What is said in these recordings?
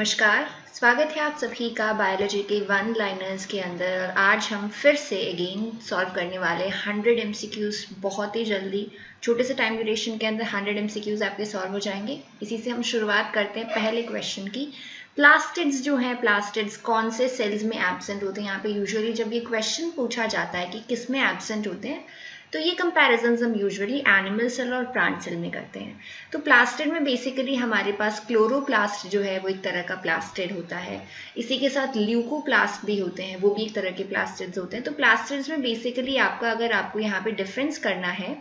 नमस्कार, स्वागत है आप सभी का बायोलॉजी के वन लाइनर्स के अंदर। और आज हम फिर से अगेन सॉल्व करने वाले 100 MCQs। बहुत ही जल्दी छोटे से टाइम ड्यूरेशन के अंदर 100 MCQs आपके सॉल्व हो जाएंगे। इसी से हम शुरुआत करते हैं पहले क्वेश्चन की। प्लास्टिड्स जो हैं, प्लास्टिड्स कौन से सेल्स में एब्सेंट होते हैं? यहाँ पे यूजुअली जब ये क्वेश्चन पूछा जाता है कि किस में एब्सेंट होते हैं, तो ये कंपैरिजंस हम यूजुअली एनिमल सेल और प्लांट सेल में करते हैं। तो प्लास्टिड में बेसिकली हमारे पास क्लोरोप्लास्ट जो है वो एक तरह का प्लास्टिड होता है। इसी के साथ ल्यूकोप्लास्ट भी होते हैं, वो भी एक तरह के प्लास्टिड्स होते हैं। तो प्लास्टिड्स में बेसिकली अगर आपको यहाँ पे डिफरेंस करना है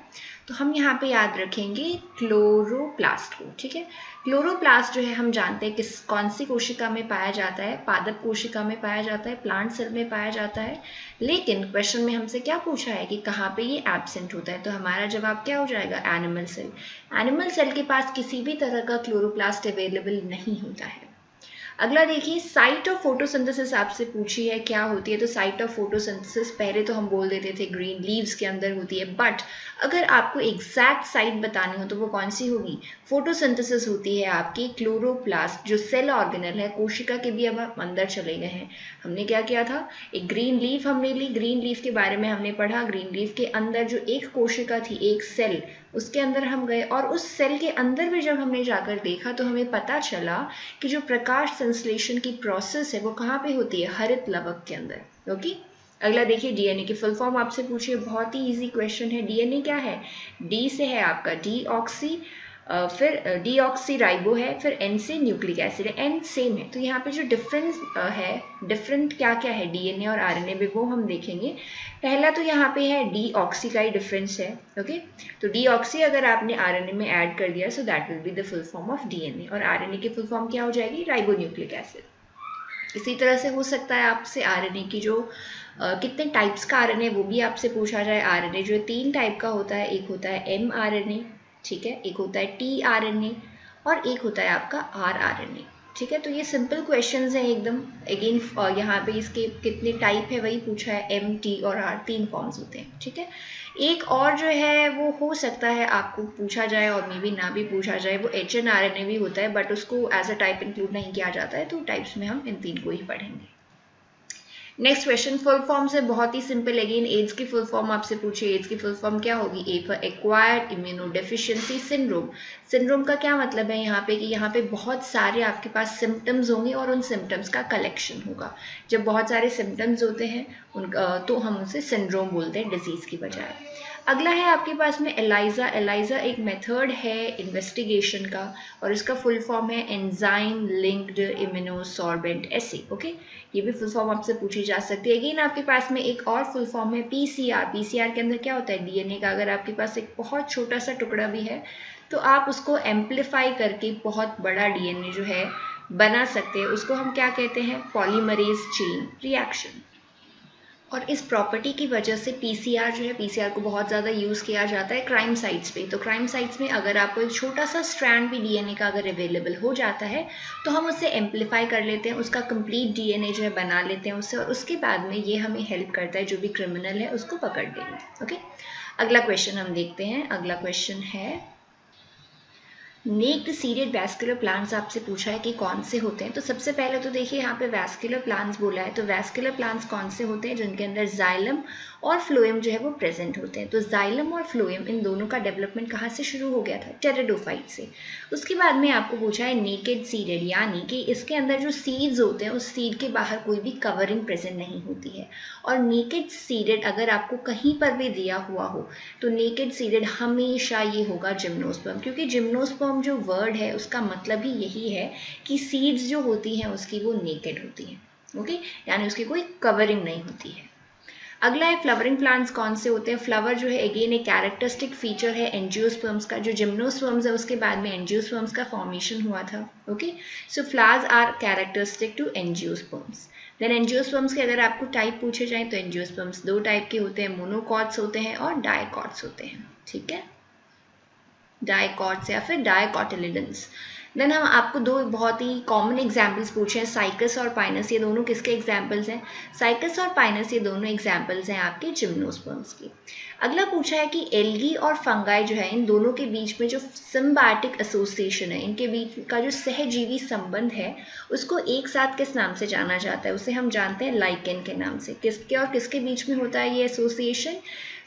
तो हम यहाँ पे याद रखेंगे क्लोरोप्लास्ट को। ठीक है, क्लोरोप्लास्ट जो है हम जानते हैं कौन सी कोशिका में पाया जाता है, पादप कोशिका में पाया जाता है, प्लांट सेल में पाया जाता है। लेकिन क्वेश्चन में हमसे क्या पूछा है कि कहाँ पे ये एब्सेंट होता है, तो हमारा जवाब क्या हो जाएगा? Animal cell. एनिमल सेल के पास किसी भी तरह का क्लोरोप्लास्ट अवेलेबल नहीं होता है। अगला देखिए, साइट ऑफ फोटोसिंथेसिस आपसे पूछी है क्या होती है। तो साइट ऑफ फोटोसिंथेसिस पहले तो हम बोल देते थे ग्रीन लीव्स के अंदर होती है, बट अगर आपको एग्जैक्ट साइट बतानी हो तो वो कौन सी होगी? फोटोसिंथेसिस होती है आपकी क्लोरोप्लास्ट, जो सेल ऑर्गेनल है, कोशिका के भी अब हम अंदर चले गए हैं। हमने क्या किया था, एक ग्रीन लीफ हमने ली, ग्रीन लीफ के बारे में हमने पढ़ा। ग्रीन लीफ के अंदर जो एक कोशिका थी, एक सेल, उसके अंदर हम गए और उस सेल के अंदर भी जब हमने जाकर देखा तो हमें पता चला कि जो प्रकाश संश्लेषण की प्रोसेस है वो कहाँ पे होती है? हरित लवक के अंदर। ओके, अगला देखिए, डीएनए की फुल फॉर्म आपसे पूछिए, बहुत ही इजी क्वेश्चन है। डीएनए क्या है? डी से है आपका डीऑक्सी, फिर डीऑक्सी राइबो है, फिर एन से न्यूक्लिक एसिड है, एन सेम है। तो यहाँ पे जो डिफरेंस है, डिफरेंट क्या क्या है डीएनए और आरएनए में, वो हम देखेंगे। पहला तो यहाँ पे है डीऑक्सी का ही डिफरेंस है। ओके, तो डीऑक्सी अगर आपने आरएनए में ऐड कर दिया so that will be the full form of DNA, और आरएनए की फुल फॉर्म क्या हो जाएगी? Ribo nucleic acid. इसी तरह से हो सकता है आपसे आरएनए की जो कितने टाइप्स का आरएनए वो भी आपसे पूछा जाए। आरएनए जो है 3 टाइप का होता है, एक होता है mRNA, ठीक है, एक होता है tRNA और एक होता है आपका rRNA। ठीक है, तो ये सिंपल क्वेश्चंस हैं एकदम। अगेन यहाँ पे इसके कितने टाइप है वही पूछा है, M, T और R 3 फॉर्म्स होते हैं। ठीक है, एक और जो है वो हो सकता है आपको पूछा जाए और मे बी ना भी पूछा जाए, वो HNRNA भी होता है, बट उसको एज अ टाइप इंक्लूड नहीं किया जाता है। तो टाइप्स में हम इन 3 को ही पढ़ेंगे। नेक्स्ट क्वेश्चन, फुल फॉर्म से बहुत ही सिंपल। अगेन एड्स की फुल फॉर्म आपसे पूछिए, एड्स की फुल फॉर्म क्या होगी? A for acquired immunodeficiency syndrome. Syndrome का क्या मतलब है यहाँ पे कि यहाँ पे बहुत सारे आपके पास सिम्टम्स होंगे और उन सिम्टम्स का कलेक्शन होगा। जब बहुत सारे सिम्टम्स होते हैं तो हम उसे सिंड्रोम बोलते हैं डिजीज की बजाय। अगला है आपके पास में एलाइजा। एलाइजा एक मेथड है इन्वेस्टिगेशन का और इसका फुल फॉर्म है एंजाइम लिंक्ड इम्यूनोसॉर्बेंट एसे। ओके, ये भी फुल फॉर्म आपसे पूछी जा सकती है। अगेन आपके पास में एक और फुल फॉर्म है पीसीआर। पीसीआर के अंदर क्या होता है? डीएनए का अगर आपके पास एक बहुत छोटा सा टुकड़ा भी है तो आप उसको एम्पलीफाई करके बहुत बड़ा डीएनए जो है बना सकते हैं। उसको हम क्या कहते हैं? Polymerase chain reaction. और इस प्रॉपर्टी की वजह से पीसीआर जो है, पीसीआर को बहुत ज़्यादा यूज़ किया जाता है क्राइम साइट्स पे। तो क्राइम साइट्स में अगर आपको एक छोटा सा स्ट्रैंड भी डीएनए का अगर अवेलेबल हो जाता है तो हम उसे एम्पलीफाई कर लेते हैं, उसका कंप्लीट डीएनए जो है बना लेते हैं उससे, और उसके बाद में ये हमें हेल्प करता है जो भी क्रिमिनल है उसको पकड़ने में। ओके, अगला क्वेश्चन हम देखते हैं। अगला क्वेश्चन है नेक्ड सीडेड वैस्कुलर प्लांट्स आपसे पूछा है कि कौन से होते हैं। तो सबसे पहले तो देखिए यहाँ पे वैस्कुलर प्लांट्स बोला है, तो वैस्कुलर प्लांट्स कौन से होते हैं? जिनके अंदर जाइलम और फ्लोएम जो है वो प्रेजेंट होते हैं। तो जाइलम और फ्लोएम इन दोनों का डेवलपमेंट कहाँ से शुरू हो गया था? टेरिडोफाइट से। उसके बाद में आपको पूछा है नेकेड सीडेड, यानी कि इसके अंदर जो सीड्स होते हैं उस सीड के बाहर कोई भी कवरिंग प्रेजेंट नहीं होती है। और नेकेड सीडेड अगर आपको कहीं पर भी दिया हुआ हो तो नेकेड सीडेड हमेशा ये होगा जिम्नोस्पर्म, क्योंकि जिम्नोस्पर्म जो वर्ड है उसका मतलब ही यही है कि सीड्स जो होती हैं उसकी वो नेकेड होती हैं। ओके, यानी उसकी कोई कवरिंग नहीं होती है। अगला है फ्लावरिंग प्लांट्स कौन से होते हैं। फ्लावर जो है अगेन एक कैरेक्टरिस्टिक फीचर है एंजियोस्पर्म्स का। जो जिम्नोस्पर्म्स है उसके बाद में एंजियोस्पर्म्स का फॉर्मेशन हुआ था। Okay, so flowers are characteristic to angiosperms. Then angiosperms के अगर आपको टाइप पूछे जाए तो एंजियोस्पर्म्स 2 टाइप के होते हैं, मोनोकॉट्स होते हैं और डायकॉट्स होते हैं। ठीक है, डायकॉट्स या फिर डायकॉटिलिडन्स। देन हम आपको दो बहुत ही कॉमन एग्जाम्पल्स पूछे हैं, साइकस और पाइनस, ये दोनों किसके एग्जाम्पल्स हैं? साइकस और पाइनस ये दोनों एग्जाम्पल्स हैं आपके जिम्नोस्पर्म्स की। अगला पूछा है कि एल्गी और फंगाई जो है इन दोनों के बीच में जो सिम्बायोटिक एसोसिएशन है, इनके बीच का जो सहजीवी संबंध है उसको एक साथ किस नाम से जाना जाता है? उसे हम जानते हैं लाइकेन के नाम से। किसके और किसके बीच में होता है ये एसोसिएशन?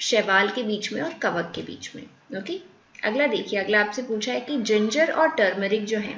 शैवाल के बीच में और कवक के बीच में। ओके, अगला देखिए, अगला आपसे पूछा है कि जिंजर और टर्मरिक जो है,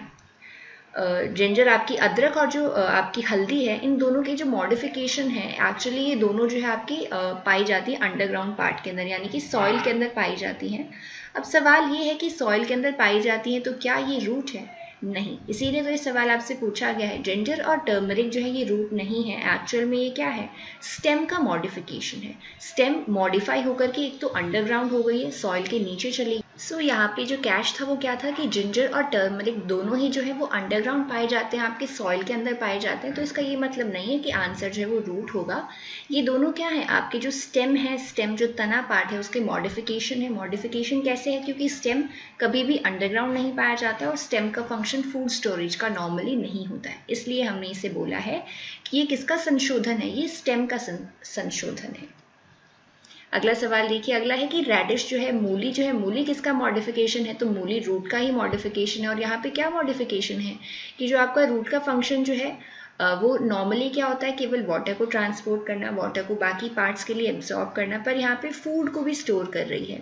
जिंजर आपकी अदरक और जो आपकी हल्दी है, इन दोनों की जो मॉडिफिकेशन है एक्चुअली ये दोनों जो है आपकी पाई जाती है अंडरग्राउंड पार्ट के अंदर, यानी कि सॉइल के अंदर पाई जाती हैं। अब सवाल ये है कि सॉइल के अंदर पाई जाती है तो क्या ये रूट है? नहीं, इसीलिए तो ये सवाल आपसे पूछा गया है। जिंजर और टर्मरिक जो है ये रूट नहीं है, एक्चुअल में ये क्या है? स्टेम का मॉडिफिकेशन है। स्टेम मॉडिफाई होकर के एक तो अंडरग्राउंड हो गई है, सॉइल के नीचे चली। सो यहाँ पे जो कैच था वो क्या था कि जिंजर और टर्मरिक दोनों ही जो है वो अंडरग्राउंड पाए जाते हैं, आपके सॉइल के अंदर पाए जाते हैं। तो इसका ये मतलब नहीं है कि आंसर जो है वो रूट होगा। ये दोनों क्या है? आपके जो स्टेम है, स्टेम जो तना पार्ट है उसके मॉडिफिकेशन है। मॉडिफिकेशन कैसे है? क्योंकि स्टेम कभी भी अंडरग्राउंड नहीं पाया जाता है और स्टेम का फंक्शन फूड स्टोरेज का नॉर्मली नहीं होता है, इसलिए हमने इसे बोला है कि ये किसका संशोधन है? ये स्टेम का संशोधन है। अगला सवाल देखिए, अगला है कि रेडिश जो है, मूली जो है, मूली किसका मॉडिफिकेशन है? तो मूली रूट का ही मॉडिफिकेशन है। और यहाँ पे क्या मॉडिफिकेशन है कि जो आपका रूट का फंक्शन जो है वो नॉर्मली क्या होता है? केवल वाटर को ट्रांसपोर्ट करना, वाटर को बाकी पार्ट्स के लिए एब्जॉर्ब करना, पर यहाँ पे फूड को भी स्टोर कर रही है।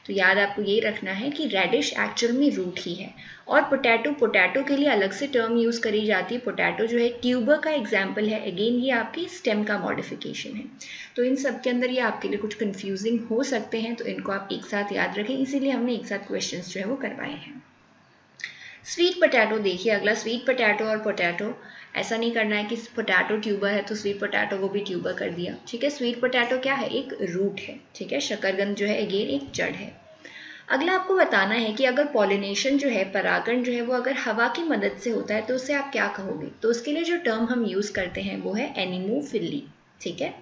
तो याद आपको ये रखना है कि रेडिश एक्चुअल में रूट ही है। और पोटैटो, पोटैटो के लिए अलग से टर्म यूज़ करी जाती है। पोटैटो जो है ट्यूबर का एग्जाम्पल है, अगेन ये आपकी स्टेम का मॉडिफिकेशन है। तो इन सब के अंदर ये आपके लिए कुछ कंफ्यूजिंग हो सकते हैं, तो इनको आप एक साथ याद रखें, इसीलिए हमने एक साथ क्वेश्चंस जो है वो करवाए हैं। स्वीट पोटैटो देखिए, अगला स्वीट पोटैटो और पोटैटो, ऐसा नहीं करना है कि पोटैटो ट्यूबर है तो स्वीट पोटैटो को भी ट्यूबर कर दिया, ठीक है। स्वीट पोटैटो क्या है? एक रूट है, ठीक है। शकरकंद जो है अगेन एक जड़ है। अगला आपको बताना है कि अगर पॉलिनेशन जो है, परागण जो है वो अगर हवा की मदद से होता है तो उसे आप क्या कहोगे? तो उसके लिए जो टर्म हम यूज़ करते हैं वो है एनिमोफिली, ठीक है।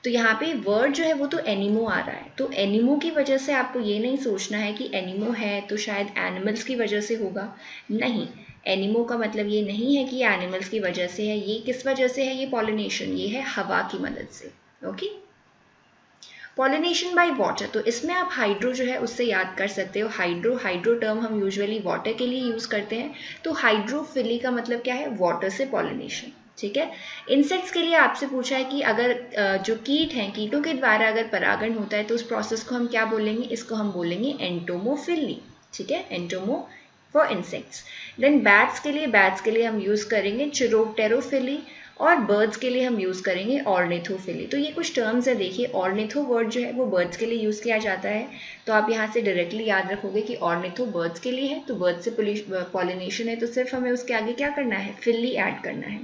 तो यहाँ पे वर्ड जो है वो तो एनिमो आ रहा है, तो एनिमो की वजह से आपको ये नहीं सोचना है कि एनिमो है तो शायद एनिमल्स की वजह से होगा, नहीं। एनिमो का मतलब ये नहीं है कि ये एनिमल्स की वजह से है। ये किस वजह से है? ये पॉलिनेशन, ये है हवा की मदद से। ओके, पॉलिनेशन बाय वाटर, तो इसमें आप हाइड्रो जो है उससे याद कर सकते हो। हाइड्रो, हाइड्रो टर्म हम यूजुअली वाटर के लिए यूज़ करते हैं, तो हाइड्रोफिली का मतलब क्या है? वाटर से पॉलिनेशन, ठीक है। इंसेक्ट्स के लिए आपसे पूछा है कि अगर जो कीट हैं, कीटों के द्वारा अगर परागण होता है तो उस प्रोसेस को हम क्या बोलेंगे? इसको हम बोलेंगे एंटोमोफिली, ठीक है, entomo for insects. Then bats के लिए हम यूज़ करेंगे चिरोप्टेरोफिली, और बर्ड्स के लिए हम यूज़ करेंगे ऑर्निथोफिली। तो ये कुछ टर्म्स है, देखिए ऑर्निथो वर्ड जो है वो बर्ड्स के लिए यूज़ किया जाता है, तो आप यहाँ से डायरेक्टली याद रखोगे कि ऑर्निथो बर्ड्स के लिए है, तो बर्ड से पॉलिनेशन है तो सिर्फ हमें उसके आगे क्या करना है? फिली ऐड करना है।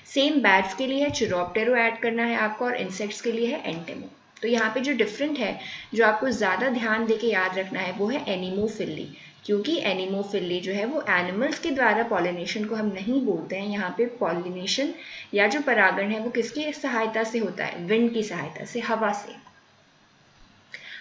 सेम बैट्स के लिए है चिरोप्टेरो ऐड करना है आपको, और इंसेक्ट्स के लिए है एंटेमो। तो यहाँ पे जो डिफरेंट है, जो आपको ज़्यादा ध्यान देके याद रखना है वो है एनिमोफिली, क्योंकि एनिमोफिली जो है वो एनिमल्स के द्वारा पॉलिनेशन को हम नहीं बोलते हैं। यहाँ पे पॉलिनेशन या जो परागण है वो किसकी सहायता से होता है? विंड की सहायता से, हवा से।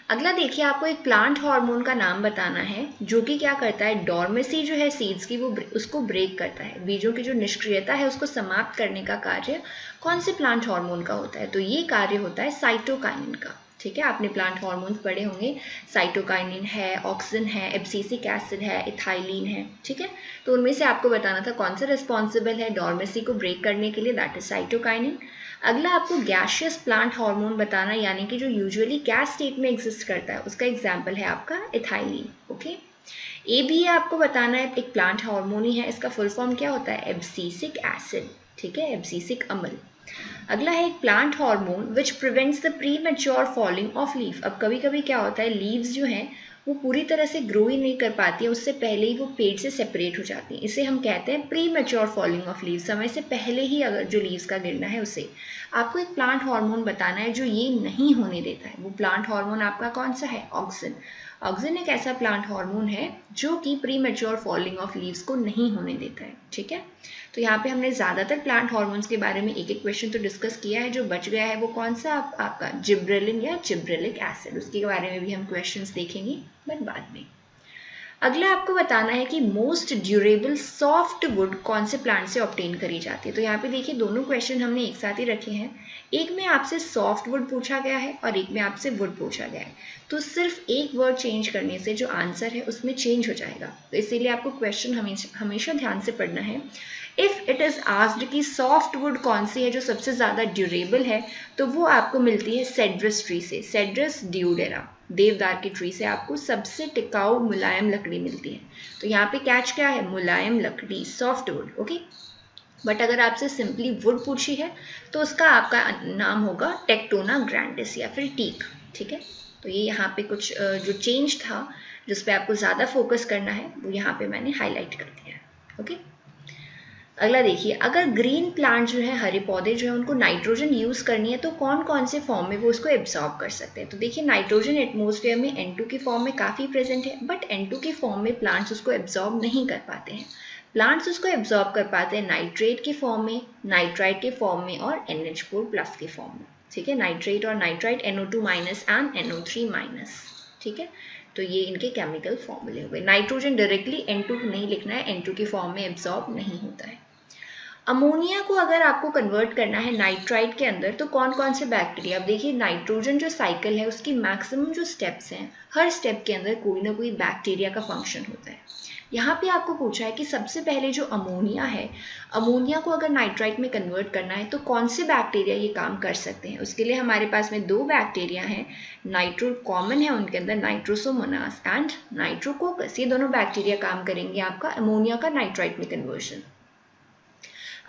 अगला देखिए, आपको एक प्लांट हार्मोन का नाम बताना है जो कि क्या करता है? डॉर्मेसी जो है सीड्स की वो उसको ब्रेक करता है। बीजों की जो निष्क्रियता है उसको समाप्त करने का कार्य कौन से प्लांट हार्मोन का होता है? तो ये कार्य होता है साइटोकाइनिन का, ठीक है। आपने प्लांट हार्मोन्स पढ़े होंगे, साइटोकाइनिन है, ऑक्सिन है, एब्सिसिक एसिड है, इथाइलिन है, ठीक है। तो उनमें से आपको बताना था कौन सा रिस्पॉन्सिबल है डॉर्मेसी को ब्रेक करने के लिए, दैट इज साइटोकाइनिन। अगला आपको गैशियस प्लांट हार्मोन बताना, यानी कि जो यूजुअली गैस स्टेट में एग्जिस्ट करता है, उसका एग्जाम्पल है आपका इथाइलिन, ओके। ABA आपको बताना है, एक प्लांट हार्मोन ही है, इसका फुल फॉर्म क्या होता है? एब्सिसिक एसिड, ठीक है, एब्सिसिक अम्ल। अगला है एक plant hormone which prevents the pre mature falling of leaf. अब कभी कभी क्या होता है, लीव्स जो हैं वो पूरी तरह से ग्रो ही नहीं कर पाती है, उससे पहले ही वो पेड़ से सेपरेट हो जाती है। इसे हम कहते हैं pre mature falling of leaves, समय से पहले ही अगर जो लीव्स का गिरना है उसे। आपको एक प्लांट हार्मोन बताना है जो ये नहीं होने देता है। वो प्लांट हार्मोन आपका कौन सा है? ऑक्सिन। ऑक्सिन एक ऐसा प्लांट हार्मोन है जो कि pre mature falling of leaves को नहीं होने देता है, ठीक है। तो यहाँ पे हमने ज़्यादातर प्लांट हार्मोन्स के बारे में एक एक क्वेश्चन तो डिस्कस किया है। जो बच गया है वो कौन सा? आपका जिब्रेलिन या जिब्रेलिक एसिड, उसके बारे में भी हम क्वेश्चंस देखेंगे बट बाद में। अगला आपको बताना है कि मोस्ट ड्यूरेबल सॉफ्ट वुड कौन से प्लांट से ऑब्टेन करी जाती है। तो यहाँ पे देखिए दोनों क्वेश्चन हमने एक साथ ही रखे हैं, एक में आपसे सॉफ्ट वुड पूछा गया है और एक में आपसे वुड पूछा गया है। तो सिर्फ एक वर्ड चेंज करने से जो आंसर है उसमें चेंज हो जाएगा, तो इसीलिए आपको क्वेश्चन हमेशा ध्यान से पढ़ना है। इफ इट इज आस्क्ड कि सॉफ्ट वुड कौन सी है जो सबसे ज़्यादा ड्यूरेबल है, तो वो आपको मिलती है सेड्रस ट्री से, सेड्रस ड्यूडेरा, देवदार की ट्री से आपको सबसे टिकाऊ मुलायम लकड़ी मिलती है। तो यहाँ पे कैच क्या है, मुलायम लकड़ी, सॉफ्ट वुड, ओके। बट अगर आपसे सिंपली वुड पूछी है तो उसका आपका नाम होगा टेक्टोना ग्रैंडिस या फिर टीक, ठीक है। तो ये यहाँ पे कुछ जो चेंज था जिस पे आपको ज़्यादा फोकस करना है वो यहाँ पे मैंने हाईलाइट कर दिया है, ओके। अगला देखिए, अगर ग्रीन प्लांट जो है, हरे पौधे जो है, उनको नाइट्रोजन यूज़ करनी है तो कौन कौन से फॉर्म में वो उसको एब्जॉर्ब कर सकते हैं। तो देखिए नाइट्रोजन एटमॉस्फेयर में N2 की फॉर्म में काफ़ी प्रेजेंट है, बट N2 की फॉर्म में प्लांट्स उसको एब्जॉर्ब नहीं कर पाते हैं। प्लांट्स उसको एब्जॉर्ब कर पाते हैं नाइट्रेट की फॉर्म में, नाइट्राइट के फॉर्म में और NH4+ के फॉर्म में, ठीक है। नाइट्रेट और नाइट्राइट NO2- एंड NO3-, ठीक है। तो ये इनके केमिकल फॉर्मूले हो गए। नाइट्रोजन डायरेक्टली N2 नहीं लिखना है, N2 की फॉर्म में एब्जॉर्ब नहीं होता है। अमोनिया को अगर आपको कन्वर्ट करना है नाइट्राइट के अंदर तो कौन कौन से बैक्टीरिया, अब देखिए नाइट्रोजन जो साइकिल है उसकी मैक्सिमम जो स्टेप्स हैं, हर स्टेप के अंदर कोई ना कोई बैक्टीरिया का फंक्शन होता है। यहाँ पे आपको पूछा है कि सबसे पहले जो अमोनिया है, अमोनिया को अगर नाइट्राइट में कन्वर्ट करना है तो कौन से बैक्टीरिया ये काम कर सकते हैं। उसके लिए हमारे पास में 2 बैक्टीरिया हैं, नाइट्रो कॉमन है उनके अंदर, नाइट्रोसोमोनास एंड नाइट्रोकोकस। ये दोनों बैक्टीरिया काम करेंगे आपका अमोनिया का नाइट्राइट में कन्वर्जन।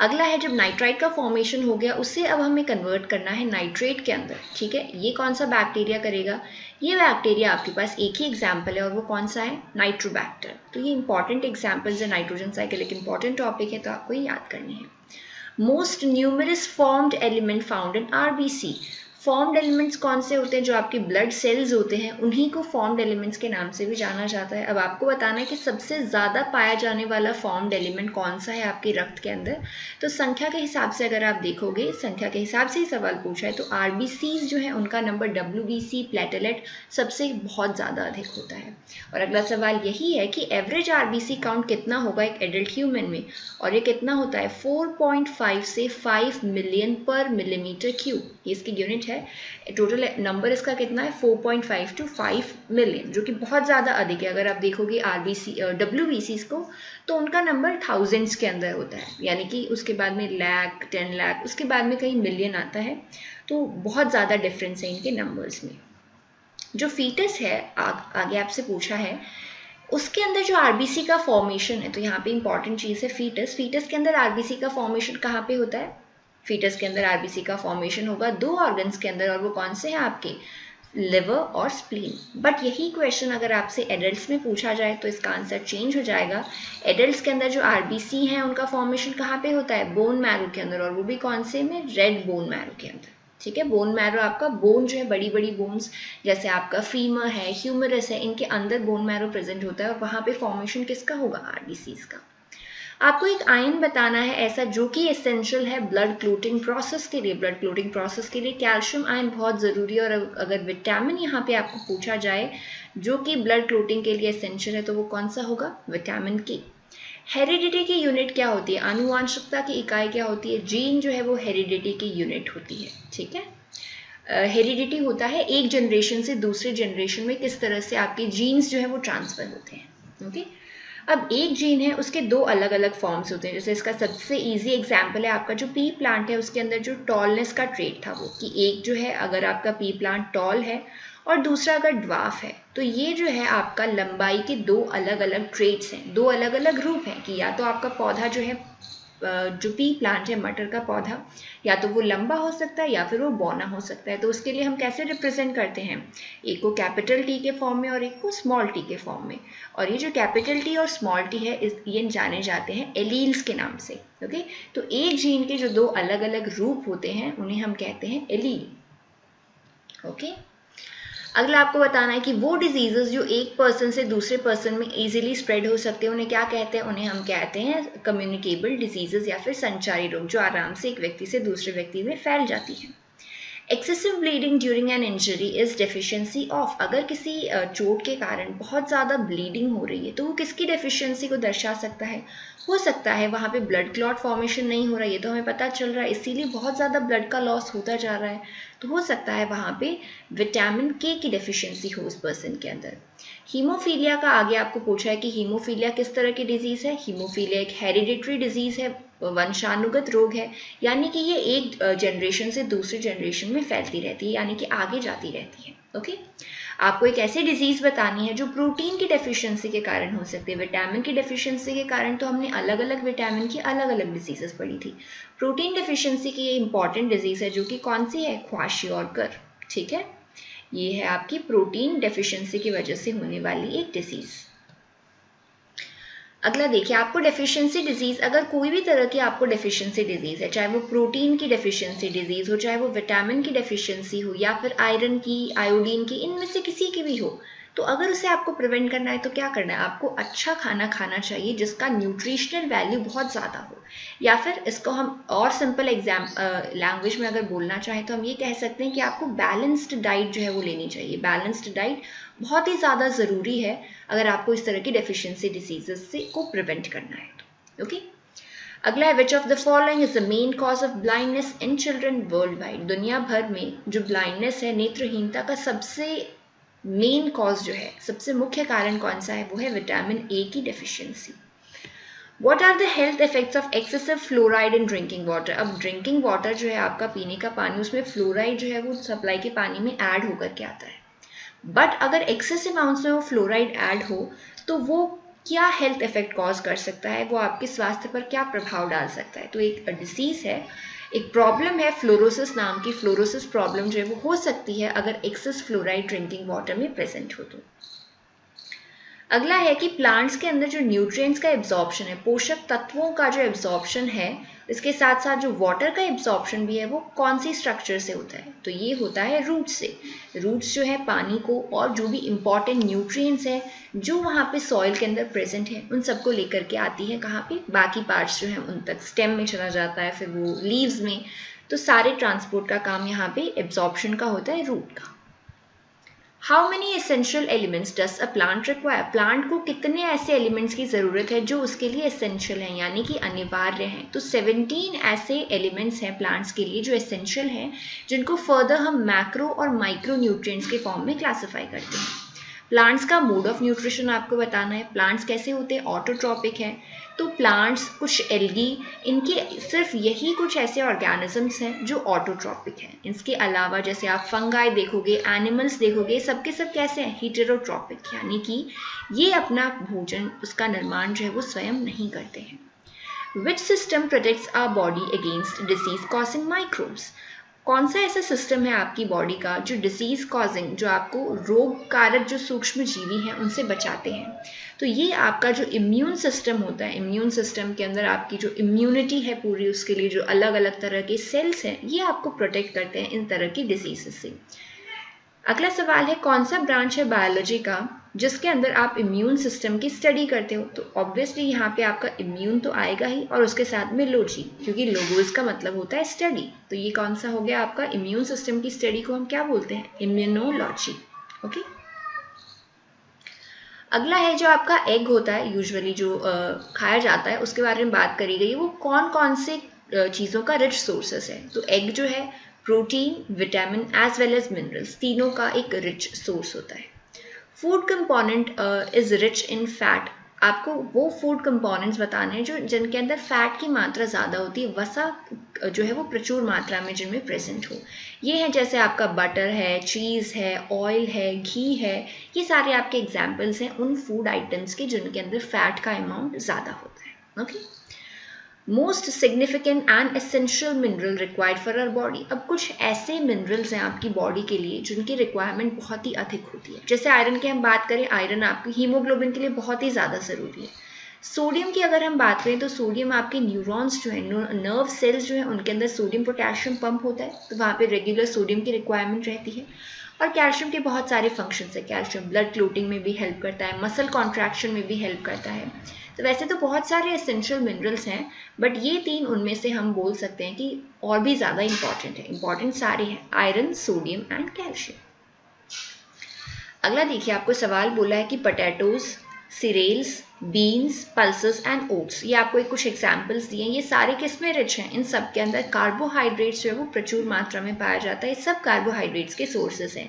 अगला है, जब नाइट्राइट का फॉर्मेशन हो गया उसे अब हमें कन्वर्ट करना है नाइट्रेट के अंदर, ठीक है। ये कौन सा बैक्टीरिया करेगा, ये बैक्टीरिया आपके पास एक ही एग्जाम्पल है और वो कौन सा है, नाइट्रोबैक्टर। तो ये इंपॉर्टेंट एग्जाम्पल्स है, नाइट्रोजन साइकिल एक इंपॉर्टेंट टॉपिक है तो आपको ये याद करनी है। Most numerous formed element found in RBC, formed elements कौन से होते हैं, जो आपके ब्लड सेल्स होते हैं उन्हीं को फॉर्म्ड एलिमेंट्स के नाम से भी जाना जाता है। अब आपको बताना है कि सबसे ज़्यादा पाया जाने वाला फॉर्म्ड एलिमेंट कौन सा है आपके रक्त के अंदर। तो संख्या के हिसाब से अगर आप देखोगे, संख्या के हिसाब से ही सवाल पूछा है, तो RBCs जो है उनका नंबर WBC प्लेटलेट सबसे बहुत ज़्यादा अधिक होता है। और अगला सवाल यही है कि एवरेज RBC काउंट कितना होगा एक एडल्ट ह्यूमन में, और ये कितना होता है 4.5 से 5 मिलियन पर मिलीमीटर क्यूब, ये इसकी यूनिट है। टोटल नंबर इसका कितना है 4.5 to 5 मिलियन, जो कि बहुत ज़्यादा अधिक है। अगर आप देखोगे WBCs को तो उनका नंबर थाउजेंड्स के अंदर होता है, यानी कि उसके बाद में लाख, 10 लाख, उसके बाद में कहीं मिलियन आता है। तो बहुत ज़्यादा डिफरेंस है इनके नंबर्स में। जो फीटस है आगे आपसे पूछा है, उसके अंदर जो RBC का फॉर्मेशन है, तो यहाँ पे इंपॉर्टेंट चीज़ है फीटस के अंदर RBC का फॉर्मेशन कहाँ पे होता है, फीटस के अंदर RBC का फॉर्मेशन होगा 2 ऑर्गन्स के अंदर, और वो कौन से हैं आपके, लिवर और स्प्लीन। बट यही क्वेश्चन अगर आपसे एडल्ट्स में पूछा जाए तो इसका आंसर चेंज हो जाएगा। एडल्ट्स के अंदर जो RBC हैं उनका फॉर्मेशन कहाँ पे होता है, बोन मैरो के अंदर, और वो भी कौन से में, रेड बोन मैरो के अंदर, ठीक है। बोन मैरो आपका, बोन जो है बड़ी बड़ी बोन्स जैसे आपका फीमर है, ह्यूमरस है, इनके अंदर बोन मैरो प्रेजेंट होता है और वहाँ पे फॉर्मेशन किसका होगा, RBCs का। आपको एक आयन बताना है ऐसा जो कि एसेंशियल है ब्लड क्लोटिंग प्रोसेस के लिए। ब्लड क्लोटिंग प्रोसेस के लिए कैल्शियम आयन बहुत ज़रूरी है, और अगर विटामिन यहाँ पे आपको पूछा जाए जो कि ब्लड क्लोटिंग के लिए एसेंशियल है तो वो कौन सा होगा, विटामिन के। हेरिडिटी की यूनिट क्या होती है, आनुवंशिकता की इकाई क्या होती है, जीन जो है वो हेरिडिटी की यूनिट होती है, ठीक है। हेरिडिटी होता है एक जनरेशन से दूसरे जनरेशन में किस तरह से आपके जीन्स जो है वो ट्रांसफर होते हैं, ओके। अब एक जीन है उसके 2 अलग अलग फॉर्म्स होते हैं। जैसे इसका सबसे इजी एग्जांपल है आपका जो पी प्लांट है, उसके अंदर जो टॉलनेस का ट्रेट था वो, कि एक जो है अगर आपका पी प्लांट टॉल है और दूसरा अगर ड्वार्फ है, तो ये जो है आपका लंबाई के 2 अलग अलग ट्रेट्स हैं, 2 अलग अलग रूप हैं, कि या तो आपका पौधा जो है जो पी प्लांट है, मटर का पौधा, या तो वो लंबा हो सकता है या फिर वो बौना हो सकता है। तो उसके लिए हम कैसे रिप्रेजेंट करते हैं, एक को कैपिटल T के फॉर्म में और एक को स्मॉल t के फॉर्म में। और ये जो कैपिटल T और स्मॉल t है ये जाने जाते हैं एलील्स के नाम से, ओके। तो एक जीन के जो 2 अलग अलग रूप होते हैं उन्हें हम कहते हैं एलील, ओके। अगला आपको बताना है कि वो डिजीजेस जो एक पर्सन से दूसरे पर्सन में इजीली स्प्रेड हो सकते हैं उन्हें क्या कहते हैं, उन्हें हम कहते हैं कम्युनिकेबल डिजीजेस या फिर संचारी रोग, जो आराम से एक व्यक्ति से दूसरे व्यक्ति में फैल जाती है। Excessive bleeding during an injury is deficiency of, अगर किसी चोट के कारण बहुत ज़्यादा ब्लीडिंग हो रही है तो वो किसकी डेफिशिएंसी को दर्शा सकता है? हो सकता है वहाँ पे ब्लड क्लॉट फॉर्मेशन नहीं हो रहा है, ये तो हमें पता चल रहा है, इसीलिए बहुत ज़्यादा ब्लड का लॉस होता जा रहा है, तो हो सकता है वहाँ पे विटामिन के की डेफिशिएंसी हो उस पर्सन के अंदर। हीमोफीलिया का आगे आपको पूछा है कि हीमोफीलिया किस तरह की डिजीज़ है। हीमोफीलिया एक हेरिडिटरी डिजीज़ है, वंशानुगत रोग है, यानी कि ये एक जनरेशन से दूसरे जनरेशन में फैलती रहती है, यानी कि आगे जाती रहती है। ओके, आपको एक ऐसी डिजीज़ बतानी है जो प्रोटीन की डेफिशिएंसी के कारण हो सकती है। विटामिन की डेफिशिएंसी के कारण तो हमने अलग अलग विटामिन की अलग अलग डिजीजेस पढ़ी थी। प्रोटीन डेफिशिएंसी की ये इंपॉर्टेंट डिजीज़ है जो कि कौन सी है? क्वाशियोरकर। ठीक है, ये है आपकी प्रोटीन डेफिशिएंसी की वजह से होने वाली एक डिजीज़। अगला देखिए, आपको डेफिशिएंसी डिजीज़, अगर कोई भी तरह की आपको डेफिशिएंसी डिजीज़ है, चाहे वो प्रोटीन की डेफिशिएंसी डिजीज़ हो, चाहे वो विटामिन की डेफिशिएंसी हो, या फिर आयरन की, आयोडीन की, इनमें से किसी की भी हो, तो अगर उसे आपको प्रिवेंट करना है तो क्या करना है? आपको अच्छा खाना खाना चाहिए जिसका न्यूट्रिशनल वैल्यू बहुत ज़्यादा हो, या फिर इसको हम और सिंपल लैंग्वेज में अगर बोलना चाहें तो हम ये कह सकते हैं कि आपको बैलेंस्ड डाइट जो है वो लेनी चाहिए। बैलेंस्ड डाइट बहुत ही ज़्यादा ज़रूरी है अगर आपको इस तरह की डेफिशिएंसी डिसीजेस से को प्रिवेंट करना है तो। ओके, अगला है which of the following is the main cause of blindness in children world wide. दुनिया भर में जो ब्लाइंडनेस है, नेत्रहीनता का सबसे मेन कॉज जो है, सबसे मुख्य कारण कौन सा है? वो है विटामिन ए की deficiency. What are the health effects of excessive fluoride in drinking water? अब ड्रिंकिंग वाटर जो है आपका पीने का पानी, उसमें फ्लोराइड जो है वो सप्लाई के पानी में ऐड होकर के आता है, बट अगर एक्सेसिव अमाउंट्स में वो फ्लोराइड ऐड हो तो वो क्या हेल्थ इफेक्ट कॉज कर सकता है, वो आपके स्वास्थ्य पर क्या प्रभाव डाल सकता है? तो एक डिसीज़ है, एक प्रॉब्लम है फ्लोरोसिस नाम की। फ्लोरोसिस प्रॉब्लम जो है वो हो सकती है अगर एक्सेस फ्लोराइड ड्रिंकिंग वाटर में प्रेजेंट हो तो। अगला है कि प्लांट्स के अंदर जो न्यूट्रिएंट्स का एब्जॉर्प्शन है, पोषक तत्वों का जो एब्जॉर्प्शन है, इसके साथ साथ जो वाटर का एब्जॉर्प्शन भी है, वो कौन सी स्ट्रक्चर से होता है? तो ये होता है रूट्स से। रूट्स जो है पानी को और जो भी इंपॉर्टेंट न्यूट्रिएंट्स है जो वहाँ पे सॉइल के अंदर प्रेजेंट है, उन सबको लेकर के आती है कहाँ पे? बाकी पार्ट्स जो है उन तक, स्टेम में चला जाता है, फिर वो लीव्स में, तो सारे ट्रांसपोर्ट का काम यहाँ पे एब्जॉर्प्शन का होता है, रूट का। How many essential elements does a plant require? Plant को कितने ऐसे एलिमेंट्स की ज़रूरत है जो उसके लिए एसेंशियल हैं, यानी कि अनिवार्य हैं? तो 17 ऐसे एलिमेंट्स हैं प्लांट्स के लिए जो एसेंशियल हैं, जिनको फर्दर हम मैक्रो और माइक्रो न्यूट्रिएंट्स के फॉर्म में क्लासिफाई करते हैं। प्लांट्स का मोड ऑफ न्यूट्रिशन आपको बताना है। प्लांट्स कैसे होते हैं? ऑटोट्रॉपिक है। तो प्लांट्स, कुछ एल्गी, इनके सिर्फ यही कुछ ऐसे ऑर्गेनिजम्स हैं जो ऑटोट्रॉपिक हैं। इसके अलावा जैसे आप फंगाई देखोगे, एनिमल्स देखोगे, सबके सब कैसे हैं? हीटेरोट्रॉपिक, यानी कि ये अपना भोजन, उसका निर्माण जो है वो स्वयं नहीं करते हैं। Which system protects our body against disease causing microbes? कौन सा ऐसा सिस्टम है आपकी बॉडी का जो डिसीज कॉजिंग, जो आपको रोग कारक जो सूक्ष्म जीवी हैं उनसे बचाते हैं? तो ये आपका जो इम्यून सिस्टम होता है, इम्यून सिस्टम के अंदर आपकी जो इम्यूनिटी है पूरी, उसके लिए जो अलग अलग तरह के सेल्स हैं, ये आपको प्रोटेक्ट करते हैं इन तरह की डिजीज से। अगला सवाल है, कौन सा ब्रांच है बायोलॉजी का जिसके अंदर आप इम्यून सिस्टम की स्टडी करते हो? तो ऑब्वियसली यहाँ पे आपका इम्यून तो आएगा ही, और उसके साथ में लॉजी, क्योंकि लोगोस का मतलब होता है स्टडी। तो ये कौन सा हो गया आपका? इम्यून सिस्टम की स्टडी को हम क्या बोलते हैं? इम्यूनोलॉजी। ओके, अगला है जो आपका एग होता है, यूजुअली जो खाया जाता है, उसके बारे में बात करी गई। वो कौन कौन से चीज़ों का रिच सोर्सेस है? तो एग जो है protein, vitamin as well as minerals, तीनों का एक रिच सोर्स होता है। Food component is rich in fat. आपको वो फूड कंपोनेंट्स बताने हैं जो जिनके अंदर फैट की मात्रा ज़्यादा होती है, वसा जो है वो प्रचुर मात्रा में जिनमें प्रेजेंट हो। ये है जैसे आपका बटर है, चीज़ है, ऑयल है, घी है, ये सारे आपके एग्जाम्पल्स हैं उन फूड आइटम्स के जिनके अंदर फैट का अमाउंट ज़्यादा होता है। Okay, most significant and essential mineral required for our body. अब कुछ ऐसे मिनरल्स हैं आपकी बॉडी के लिए जिनकी रिक्वायरमेंट बहुत ही अधिक होती है। जैसे आयरन की हम बात करें, आयरन आपकी हीमोग्लोबिन के लिए बहुत ही ज़्यादा ज़रूरी है। सोडियम की अगर हम बात करें तो सोडियम आपके न्यूरॉन्स जो है, नर्व सेल्स जो है, उनके अंदर सोडियम पोटेशियम पंप होता है, तो वहाँ पे रेगुलर सोडियम की रिक्वायरमेंट रहती है। और कैल्शियम के बहुत सारे फंक्शंस है। कैल्शियम ब्लड क्लोटिंग में भी हेल्प करता है, मसल कॉन्ट्रैक्शन में भी हेल्प करता है, तो वैसे तो बहुत सारे एसेंशियल मिनरल्स हैं, बट ये 3 उनमें से हम बोल सकते हैं कि और भी ज़्यादा इंपॉर्टेंट है। इंपॉर्टेंट सारे हैं, आयरन, सोडियम एंड कैल्शियम। अगला देखिए, आपको सवाल बोला है कि potatoes, cereals, beans, pulses and oats, ये आपको कुछ एग्जाम्पल्स दिए हैं। ये सारे किसमें रिच हैं? इन सब के अंदर कार्बोहाइड्रेट्स जो है वो प्रचुर मात्रा में पाया जाता है। ये सब कार्बोहाइड्रेट्स के सोर्सेज हैं,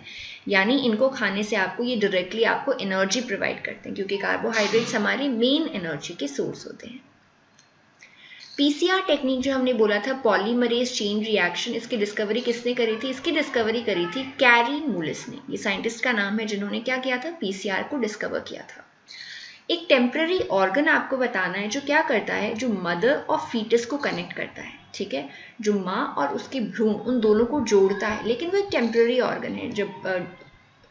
यानी इनको खाने से आपको ये डायरेक्टली आपको एनर्जी प्रोवाइड करते हैं, क्योंकि कार्बोहाइड्रेट्स हमारी मेन एनर्जी के सोर्स होते हैं। पीसीआर टेक्निक जो हमने बोला था, पॉलीमरेज चेन रिएक्शन, इसकी डिस्कवरी किसने करी थी? इसकी डिस्कवरी करी थी कैरी मूलिस ने। ये साइंटिस्ट का नाम है जिन्होंने क्या किया था? पीसीआर को डिस्कवर किया था। एक टेम्पररी ऑर्गन आपको बताना है जो क्या करता है, जो मदर और फीटस को कनेक्ट करता है, ठीक है, जो माँ और उसके भ्रूण उन दोनों को जोड़ता है, लेकिन वो एक टेम्पररी ऑर्गन है। जब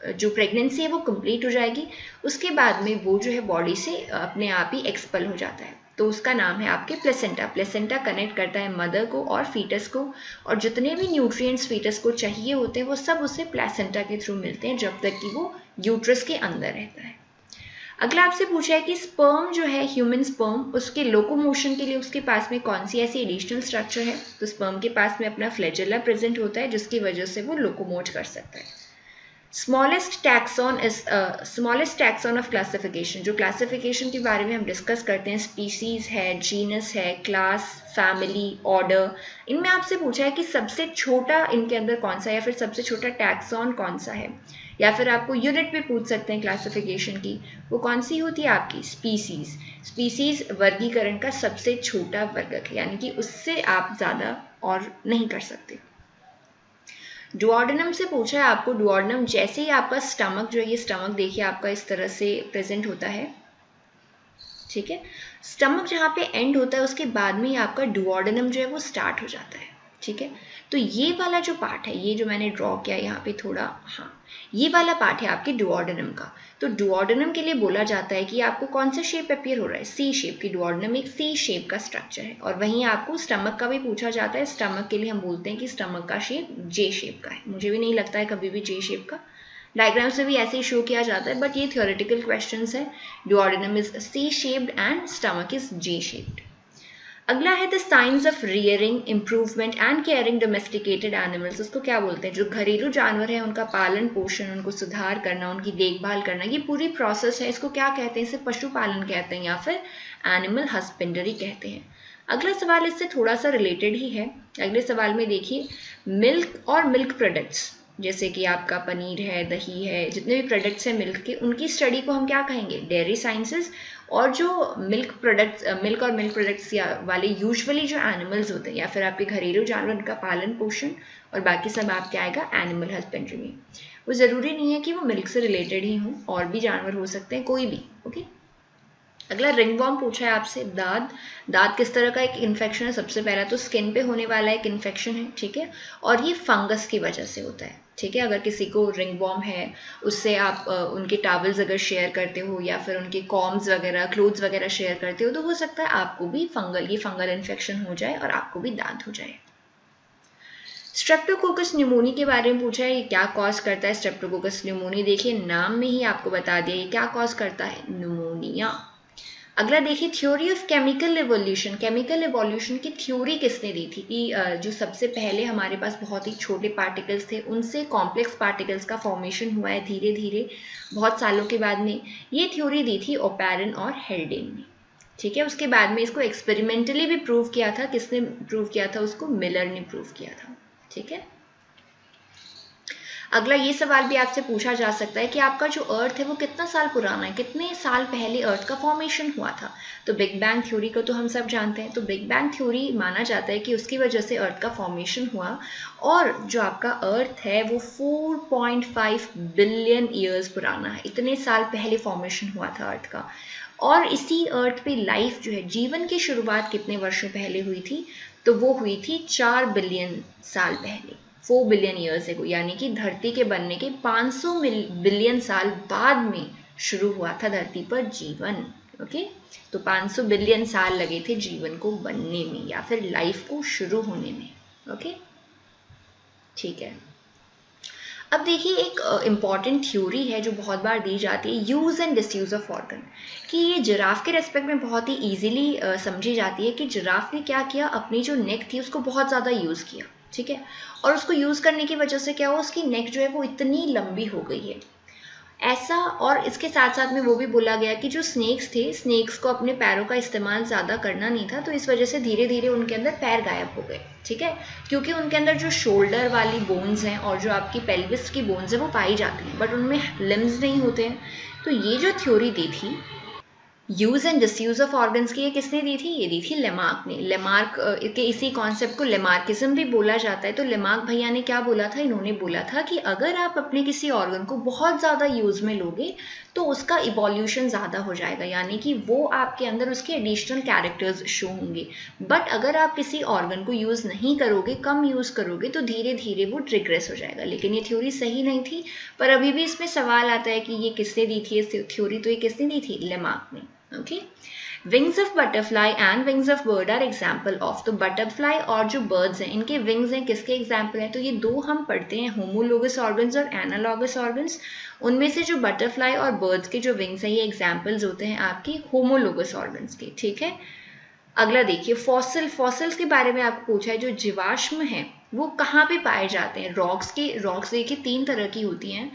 जो प्रेगनेंसी है वो कंप्लीट हो जाएगी, उसके बाद में वो जो है बॉडी से अपने आप ही एक्सपल हो जाता है, तो उसका नाम है आपके प्लेसेंटा। प्लेसेंटा कनेक्ट करता है मदर को और फीटस को, और जितने भी न्यूट्रिएंट्स फीटस को चाहिए होते हैं वो सब उसे प्लेसेंटा के थ्रू मिलते हैं, जब तक कि वो यूट्रस के अंदर रहता है। अगला आपसे पूछा है कि स्पर्म जो है, ह्यूमन स्पर्म, उसके लोकोमोशन के लिए उसके पास में कौन सी ऐसी एडिशनल स्ट्रक्चर है? तो स्पर्म के पास में अपना फ्लैजेला प्रेजेंट होता है, जिसकी वजह से वो लोकोमोट कर सकता है। स्मॉलेस्ट टैक्सॉन ऑफ क्लासिफिकेशन, जो क्लासिफिकेशन के बारे में हम डिस्कस करते हैं, स्पीसीज है, जीनस है, क्लास, फैमिली, ऑर्डर, इनमें आपसे पूछा है कि सबसे छोटा इनके अंदर कौन सा है, या फिर सबसे छोटा टैक्सॉन कौन सा है, या फिर आपको यूनिट भी पूछ सकते हैं क्लासिफिकेशन की, वो कौन सी होती है आपकी? स्पीसीज। स्पीसीज वर्गीकरण का सबसे छोटा वर्गक है, यानी कि उससे आप ज़्यादा और नहीं कर सकते। डुओडेनम से पूछा है आपको, डुओडेनम जैसे ही आपका स्टमक जो है, ये स्टमक देखिए आपका इस तरह से प्रेजेंट होता है, ठीक है, स्टमक जहाँ पे एंड होता है उसके बाद में ही आपका डुओडेनम जो है वो स्टार्ट हो जाता है, ठीक है। तो ये वाला जो पार्ट है, ये जो मैंने ड्रॉ किया यहाँ पे थोड़ा, हाँ, ये वाला पार्ट है आपके डुओडेनम का। तो डुओडेनम के लिए बोला जाता है कि आपको कौन सा शेप अपीयर हो रहा है? सी शेप की। डुओडेनम एक सी शेप का स्ट्रक्चर है। और वहीं आपको स्टमक का भी पूछा जाता है। स्टमक के लिए हम बोलते हैं कि स्टमक का शेप जे शेप का है। मुझे भी नहीं लगता है कभी भी जे शेप का, डायग्राम से भी ऐसे ही शो किया जाता है, बट ये थियोरेटिकल क्वेश्चंस है। Duodenum is C shaped and stomach is J shaped. अगला है the science of rearing, improvement and caring domesticated animals. उसको क्या बोलते हैं? जो घरेलू जानवर है उनका पालन पोषण, उनको सुधार करना, उनकी देखभाल करना, ये पूरी प्रोसेस है। इसको क्या कहते हैं? इसे पशुपालन कहते हैं या फिर एनिमल हस्बेंडरी कहते हैं। अगला सवाल इससे थोड़ा सा रिलेटेड ही है। अगले सवाल में देखिए, मिल्क और मिल्क प्रोडक्ट्स, जैसे कि आपका पनीर है, दही है, जितने भी प्रोडक्ट्स हैं मिल्क के, उनकी स्टडी को हम क्या कहेंगे? Dairy sciences. और जो मिल्क और मिल्क प्रोडक्ट्स वाले यूजुअली जो एनिमल्स होते हैं या फिर आपके घरेलू जानवर, उनका पालन पोषण और बाकी सब आपके आएगा एनिमल हस्बेंड्री में। वो ज़रूरी नहीं है कि वो मिल्क से रिलेटेड ही हो, और भी जानवर हो सकते हैं, कोई भी। ओके, अगला रिंगवॉर्म पूछा है आपसे। दाद किस तरह का एक इन्फेक्शन है? सबसे पहला तो स्किन पे होने वाला एक इन्फेक्शन है, ठीक है, और ये फंगस की वजह से होता है, ठीक है। अगर किसी को रिंगवॉर्म है, उससे आप उनके टॉवल्स अगर शेयर करते हो या फिर उनके कॉम्स वगैरह, क्लोथ्स वगैरह शेयर करते हो, तो हो सकता है आपको भी फंगल इन्फेक्शन हो जाए और आपको भी दाद हो जाए। स्ट्रेप्टोकोकस न्यूमोनी के बारे में पूछा है, ये क्या कॉज करता है? स्ट्रेप्टोकोकस न्यूमोनी देखिए नाम में ही आपको बता दिया ये क्या कॉज करता है, न्यूमोनिया। अगला देखिए, theory of chemical evolution. Chemical evolution की थ्योरी किसने दी थी? कि जो सबसे पहले हमारे पास बहुत ही छोटे पार्टिकल्स थे, उनसे कॉम्प्लेक्स पार्टिकल्स का फॉर्मेशन हुआ है धीरे धीरे बहुत सालों के बाद में। ये थ्योरी दी थी ओपेरन और हेल्डेन ने, ठीक है। उसके बाद में इसको एक्सपेरिमेंटली भी प्रूव किया था। किसने प्रूव किया था? उसको मिलर ने प्रूव किया था, ठीक है। अगला ये सवाल भी आपसे पूछा जा सकता है कि आपका जो अर्थ है वो कितना साल पुराना है, कितने साल पहले अर्थ का फॉर्मेशन हुआ था? तो बिग बैंग थ्योरी को तो हम सब जानते हैं। तो बिग बैंग थ्योरी माना जाता है कि उसकी वजह से अर्थ का फॉर्मेशन हुआ, और जो आपका अर्थ है वो 4.5 बिलियन ईयर्स पुराना है। इतने साल पहले फॉर्मेशन हुआ था अर्थ का। और इसी अर्थ पे लाइफ जो है, जीवन की शुरुआत कितने वर्षों पहले हुई थी? तो वो हुई थी 4 बिलियन साल पहले, 4 बिलियन ईयर्स एगो, यानी कि धरती के बनने के 500 बिलियन साल बाद में शुरू हुआ था धरती पर जीवन। ओके, तो 500 बिलियन साल लगे थे जीवन को बनने में या फिर लाइफ को शुरू होने में। ओके, ठीक है। अब देखिए एक इम्पॉर्टेंट थ्योरी है जो बहुत बार दी जाती है, use and disuse of organ, कि ये जिराफ के रेस्पेक्ट में बहुत ही ईजिली समझी जाती है कि जिराफ ने क्या किया, अपनी जो नेक थी उसको बहुत ज़्यादा यूज़ किया, ठीक है, और उसको यूज़ करने की वजह से क्या हुआ, उसकी नेक जो है वो इतनी लंबी हो गई है ऐसा। और इसके साथ साथ में वो भी बोला गया कि जो स्नेक्स थे, स्नेक्स को अपने पैरों का इस्तेमाल ज़्यादा करना नहीं था, तो इस वजह से धीरे धीरे उनके अंदर पैर गायब हो गए, ठीक है, क्योंकि उनके अंदर जो शोल्डर वाली बोन्स हैं और जो आपकी पेल्विस की बोन्स हैं वो पाई जाती हैं, बट उनमें लिम्स नहीं होते हैं। तो ये जो थ्योरी दी थी use and disuse of organs की, ये किसने दी थी, ये दी थी लेमार्क ने। लेमार्क के इसी कॉन्सेप्ट को लेमार्किज्म भी बोला जाता है। तो लेमार्क भैया ने क्या बोला था, इन्होंने बोला था कि अगर आप अपने किसी ऑर्गन को बहुत ज़्यादा यूज़ में लोगे तो उसका इवोल्यूशन ज़्यादा हो जाएगा, यानी कि वो आपके अंदर उसके एडिशनल कैरेक्टर्स शो होंगे। बट अगर आप किसी ऑर्गन को यूज़ नहीं करोगे, कम यूज़ करोगे, तो धीरे धीरे वो रिग्रेस हो जाएगा। लेकिन ये थ्योरी सही नहीं थी, पर अभी भी इसमें सवाल आता है कि ये किसने दी थी ये थ्योरी, तो ये किसने दी थी, लेमार्क ने। Okay, wings of butterfly and wings of bird are example of। तो butterfly और जो birds हैं इनके wings हैं किसके example हैं, तो ये दो हम पढ़ते हैं, homologous organs और analogous organs। उनमें से जो butterfly और birds के जो wings हैं ये examples होते हैं आपकी homologous organs के, ठीक है। अगला देखिए फॉसिल्स के बारे में आपको पूछा है, जो जीवाश्म है वो कहाँ पे पाए जाते हैं। रॉक्स देखिए तीन तरह की होती हैं,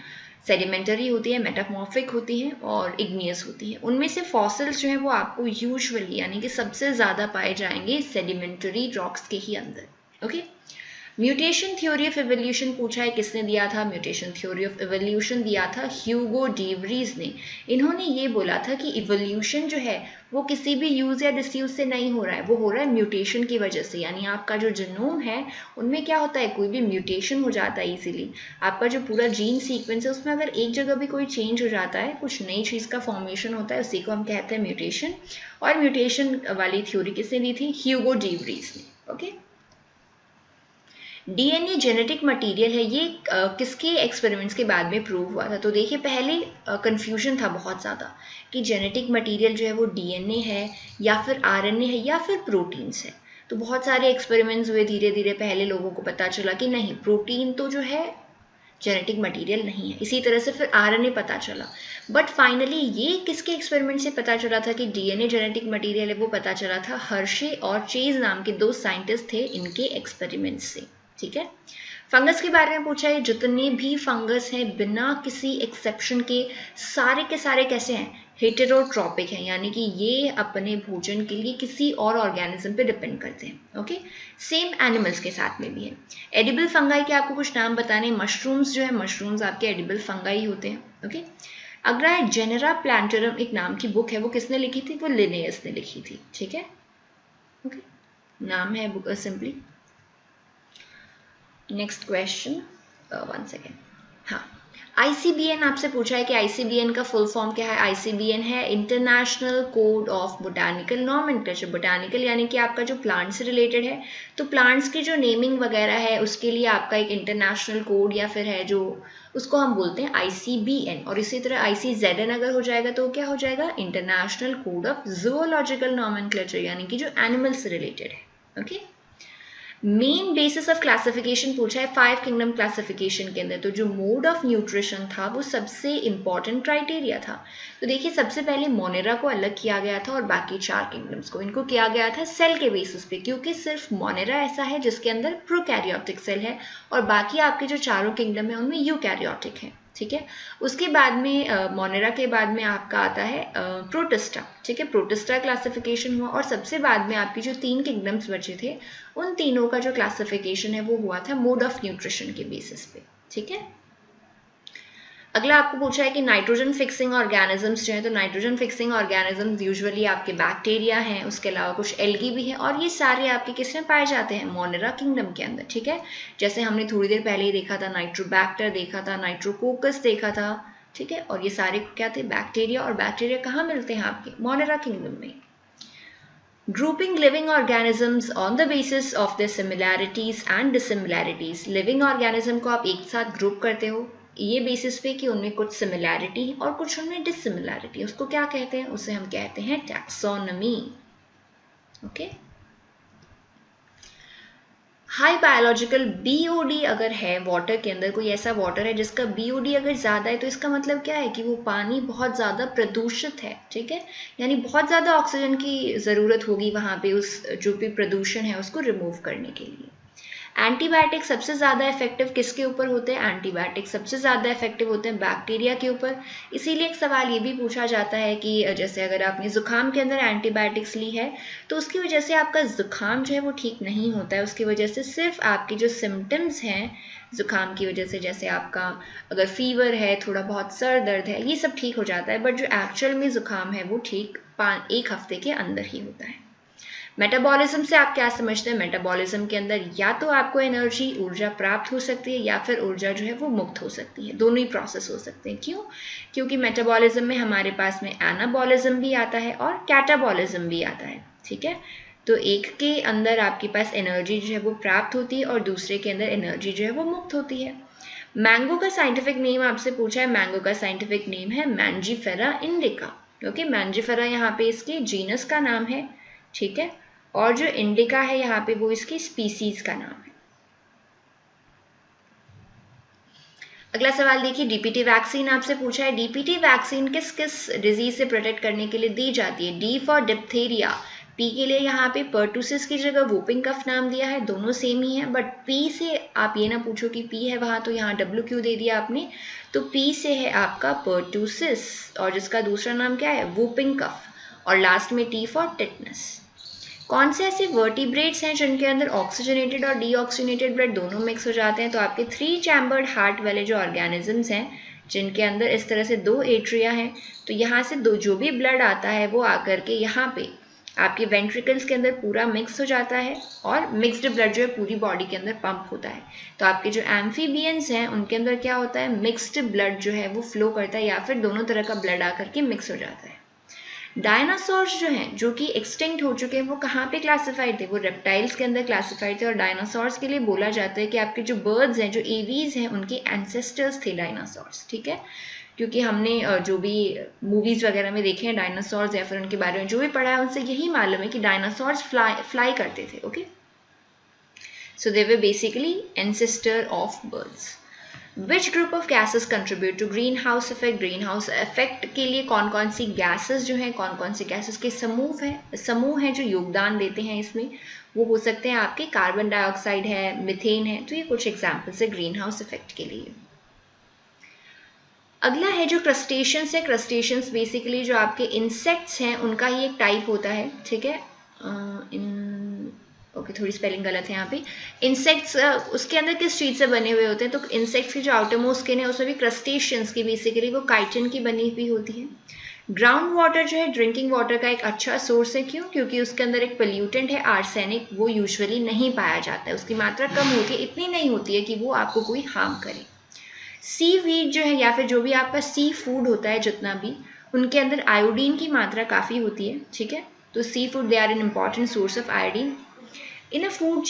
सेडिमेंटरी होती है, मेटामॉर्फिक होती है और इग्नियस होती है। उनमें से फॉसिल्स जो है वो आपको यूजुअली यानी कि सबसे ज़्यादा पाए जाएंगे सेडिमेंटरी रॉक्स के ही अंदर। Okay, mutation theory of evolution पूछा है, किसने दिया था, म्यूटेशन थ्योरी ऑफ एवोल्यूशन दिया था ह्यूगो डी व्रीज ने। इन्होंने ये बोला था कि इवोल्यूशन जो है वो किसी भी यूज या डिसयूज से नहीं हो रहा है, वो हो रहा है म्यूटेशन की वजह से। यानी आपका जो जीनोम है उनमें क्या होता है, कोई भी म्यूटेशन हो जाता है इजीली। आपका जो पूरा जीन सीक्वेंस है उसमें अगर एक जगह भी कोई चेंज हो जाता है, कुछ नई चीज़ का फॉर्मेशन होता है, उसी को हम कहते हैं म्यूटेशन। और म्यूटेशन वाली थ्योरी किसने दी थी, ह्यूगो डी व्रीज ने। ओके, डीएनए जेनेटिक मटेरियल है, ये किसके एक्सपेरिमेंट्स के बाद में प्रूव हुआ था। तो देखिए पहले कंफ्यूजन था बहुत ज़्यादा कि जेनेटिक मटेरियल जो है वो डीएनए है या फिर आरएनए है या फिर प्रोटीन्स है। तो बहुत सारे एक्सपेरिमेंट्स हुए, धीरे धीरे पहले लोगों को पता चला कि नहीं, प्रोटीन तो जो है जेनेटिक मटेरियल नहीं है। इसी तरह से फिर आरएनए पता चला, बट फाइनली ये किसके एक्सपेरिमेंट से पता चला था कि डीएनए जेनेटिक मटेरियल है, वो पता चला था हर्शे और चेज नाम के दो साइंटिस्ट थे, इनके एक्सपेरिमेंट से। ठीक है, फंगस के बारे में पूछा है, जितने भी फंगस हैं बिना किसी एक्सेप्शन के सारे कैसे हैं, हेटेरोट्रॉपिक हैं, यानी कि ये अपने भोजन के लिए किसी और ऑर्गेनिज्म पे डिपेंड करते हैं। ओके, सेम एनिमल्स के साथ में भी है। एडिबल फंगाई के आपको कुछ नाम बताने, मशरूम्स जो है, मशरूम्स आपके एडिबल फंगाई होते हैं। ओके, अगला है जेनेरा प्लांटरम, एक नाम की बुक है, वो किसने लिखी थी, वो लिनेयस ने लिखी थी। ठीक है, ओके, नाम है book simply. Next question, one second. हाँ, आईसीबीएन आपसे पूछा है कि आईसीबीएन का फुल फॉर्म क्या है। आईसीबीएन है international code of botanical nomenclature. Botanical यानी कि आपका जो प्लांट से रिलेटेड है, तो प्लांट्स की जो नेमिंग वगैरह है उसके लिए आपका एक इंटरनेशनल कोड या फिर है जो उसको हम बोलते हैं आईसीबीएन। और इसी तरह आईसीजेडएन अगर हो जाएगा तो क्या हो जाएगा, international code of zoological nomenclature, यानी कि जो एनिमल से रिलेटेड है। Okay, main basis of classification पूछा है 5 किंगडम क्लासिफिकेशन के अंदर। तो जो मोड ऑफ न्यूट्रिशन था वो सबसे इंपॉर्टेंट क्राइटेरिया था। तो देखिए सबसे पहले मोनेरा को अलग किया गया था और बाकी 4 किंगडम्स को इनको किया गया था सेल के बेसिस पे, क्योंकि सिर्फ मोनेरा ऐसा है जिसके अंदर प्रोकैरियोटिक सेल है और बाकी आपके जो चारों किंगडम है उनमें यूकैरियोटिक है। ठीक है, उसके बाद में मोनेरा के बाद में आपका आता है प्रोटिस्टा। ठीक है, प्रोटिस्टा क्लासिफिकेशन हुआ और सबसे बाद में आपकी जो 3 किंगडम्स बचे थे उन तीनों का जो क्लासिफिकेशन है वो हुआ था मोड ऑफ न्यूट्रिशन के बेसिस पे। ठीक है, अगला आपको पूछा है कि नाइट्रोजन फिक्सिंग ऑर्गेनिजम्स जो है, तो नाइट्रोजन फिक्सिंग ऑर्गेनिजम्स यूजुअली आपके बैक्टीरिया हैं, उसके अलावा कुछ एल्गी भी है, और ये सारे आपके किसमें पाए जाते हैं, मोनेरा किंगडम के अंदर। ठीक है, जैसे हमने थोड़ी देर पहले ही देखा था, नाइट्रोबैक्टर देखा था, नाइट्रोकोकस देखा था। ठीक है, और ये सारे क्या थे, बैक्टीरिया, और बैक्टीरिया कहाँ मिलते हैं आपके, मोनेरा किंगडम में। Grouping living organisms on the basis of their similarities and dissimilarities। Living organism को आप एक साथ ग्रुप करते हो ये बेसिस पे कि उनमें कुछ सिमिलैरिटी और कुछ उनमें डिससिमिलैरिटी, उसको क्या कहते हैं, उसे हम कहते हैं टैक्सोनमी। ओके, हाई बायोलॉजिकल BOD अगर है वाटर के अंदर, कोई ऐसा वाटर है जिसका BOD अगर ज़्यादा है, तो इसका मतलब क्या है कि वो पानी बहुत ज़्यादा प्रदूषित है, ठीक है, यानी बहुत ज़्यादा ऑक्सीजन की ज़रूरत होगी वहाँ पे उस जो भी प्रदूषण है उसको रिमूव करने के लिए। एंटीबायोटिक सबसे ज़्यादा इफेक्टिव किसके ऊपर होते हैं? एंटीबायोटिक सबसे ज़्यादा इफेक्टिव होते हैं बैक्टीरिया के ऊपर। इसीलिए एक सवाल ये भी पूछा जाता है कि जैसे अगर आपने ज़ुकाम के अंदर एंटीबायोटिक्स ली है तो उसकी वजह से आपका ज़ुकाम जो है वो ठीक नहीं होता है, उसकी वजह से सिर्फ आपके जो सिम्टम्स हैं ज़ुकाम की वजह से, जैसे आपका अगर फीवर है, थोड़ा बहुत सर दर्द है, ये सब ठीक हो जाता है, बट जो एक्चुअल में ज़ुकाम है वो ठीक 1 हफ्ते के अंदर ही होता है। मेटाबॉलिज्म से आप क्या समझते हैं? मेटाबॉलिज्म के अंदर या तो आपको एनर्जी ऊर्जा प्राप्त हो सकती है या फिर ऊर्जा जो है वो मुक्त हो सकती है, दोनों ही प्रोसेस हो सकते हैं। क्यों? क्योंकि मेटाबॉलिज्म में हमारे पास में एनाबॉलिज्म भी आता है और कैटाबॉलिज्म भी आता है, ठीक है। तो एक के अंदर आपके पास एनर्जी जो है वो प्राप्त होती है और दूसरे के अंदर एनर्जी जो है वो मुक्त होती है। मैंगो का साइंटिफिक नेम आपसे पूछा है, मैंगो का साइंटिफिक नेम है मैंजीफेरा इंडिका। ओके, मैंजीफेरा यहाँ पे इसके जीनस का नाम है, ठीक है, और जो इंडिका है यहाँ पे वो इसकी स्पीसीज का नाम है। अगला सवाल देखिए, डीपीटी वैक्सीन आपसे पूछा है, डीपीटी वैक्सीन किस किस डिजीज से प्रोटेक्ट करने के लिए दी जाती है? डी फॉर डिप्थीरिया, पी के लिए यहाँ पे पर्टूसिस की जगह वूपिंग कफ नाम दिया है, दोनों सेम ही है, बट पी से आप ये ना पूछो कि पी है वहाँ तो यहाँ डब्ल्यू क्यों दे दिया आपने, तो पी से है आपका पर्टूसिस और जिसका दूसरा नाम क्या है? वूपिंग कफ, और लास्ट में टी फॉर टिटनस। कौन से ऐसे वर्टिब्रेट्स हैं जिनके अंदर ऑक्सीजनेटेड और डीऑक्सीजनेटेड ब्लड दोनों मिक्स हो जाते हैं? तो आपके 3 चैम्बर्ड हार्ट वाले जो ऑर्गेनिजम्स हैं जिनके अंदर इस तरह से 2 एट्रिया हैं, तो यहाँ से जो भी ब्लड आता है वो आकर के यहाँ पे आपके वेंट्रिकल्स के अंदर पूरा मिक्स हो जाता है और मिक्सड ब्लड जो है पूरी बॉडी के अंदर पंप होता है। तो आपके जो एम्फीबियंस हैं उनके अंदर क्या होता है? मिक्सड ब्लड जो है वो फ्लो करता है या फिर दोनों तरह का ब्लड आकर के मिक्स हो जाता है। डायनासोर्स जो हैं जो कि एक्सटिंक्ट हो चुके हैं वो कहाँ पे क्लासिफाइड थे? वो रेप्टाइल्स के अंदर क्लासिफाइड थे, और डायनासोर्स के लिए बोला जाता है कि आपके जो बर्ड्स हैं, जो एवीज हैं, उनके एंसेस्टर्स थे डायनासोर्स, ठीक है, क्योंकि हमने जो भी मूवीज वगैरह में देखे हैं डायनासोर्स या फिर उनके बारे में जो भी पढ़ा है उनसे यही मालूम है कि डायनासोर्स फ्लाई करते थे। Okay, so they were basically ancestor of birds. Which group of gases contribute to greenhouse effect? Greenhouse effect के लिए कौन कौन सी gases जो हैं, कौन कौन सी gases के समूह हैं जो योगदान देते हैं इसमें? वो हो सकते हैं आपके कार्बन डाइऑक्साइड है, मिथेन है, तो ये कुछ एग्जाम्पल्स है ग्रीन हाउस इफेक्ट के लिए। अगला है जो क्रस्टेशियंस है, क्रस्टेशियंस बेसिकली जो आपके इंसेक्ट्स हैं उनका ही एक टाइप होता है, ठीक है। ओके, थोड़ी स्पेलिंग गलत है यहाँ पे। इंसेक्ट्स उसके अंदर किस चीज़ से बने हुए होते हैं? तो इंसेक्ट्स की जो आउटरमोस्ट स्किन है उसमें भी क्रस्टेशियंस की बेसिकली वो काइटिन की बनी हुई होती है। ग्राउंड वाटर जो है ड्रिंकिंग वाटर का एक अच्छा सोर्स है, क्यों? क्योंकि उसके अंदर एक पोल्यूटेंट है आर्सेनिक, वो यूजुअली नहीं पाया जाता है, उसकी मात्रा कम होती है, इतनी नहीं होती है कि वो आपको कोई हार्म करे। सी वीड जो है या फिर जो भी आपका सी फूड होता है जितना भी, उनके अंदर आयोडीन की मात्रा काफ़ी होती है, ठीक है, तो sea food they are an important source of iodine in a food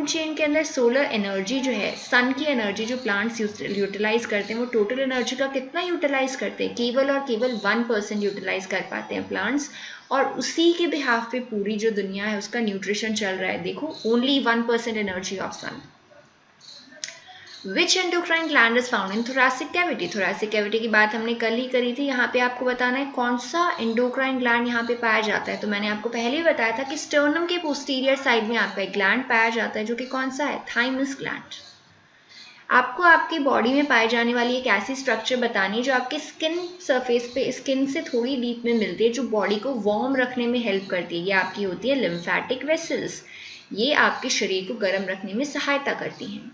chain के अंदर। सोलर एनर्जी जो है, सन की एनर्जी जो प्लांट्स यूटिलाइज करते हैं, वो टोटल एनर्जी का कितना यूटिलाइज करते हैं? केवल और केवल 1% यूटिलाइज कर पाते हैं प्लांट्स, और उसी के बिहाफ पे पूरी जो दुनिया है उसका न्यूट्रिशन चल रहा है। देखो, only 1% energy of sun. Which endocrine gland is found in thoracic cavity? thoracic cavity की बात हमने कल ही करी थी, यहाँ पे आपको बताना है कौन सा endocrine gland यहाँ पे पाया जाता है। तो मैंने आपको पहले ही बताया था कि स्टर्नम के पोस्टीरियर साइड में आपका एक ग्लैंड पाया जाता है जो कि कौन सा है? Thymus gland. आपको आपकी बॉडी में पाई जाने वाली एक ऐसी स्ट्रक्चर बतानी है जो आपके स्किन सरफेस पे, स्किन से थोड़ी डीप में मिलती है, जो बॉडी को वार्म रखने में हेल्प करती है। ये आपकी होती है लिम्फेटिक वेसल्स, ये आपके शरीर को गर्म रखने में सहायता करती हैं।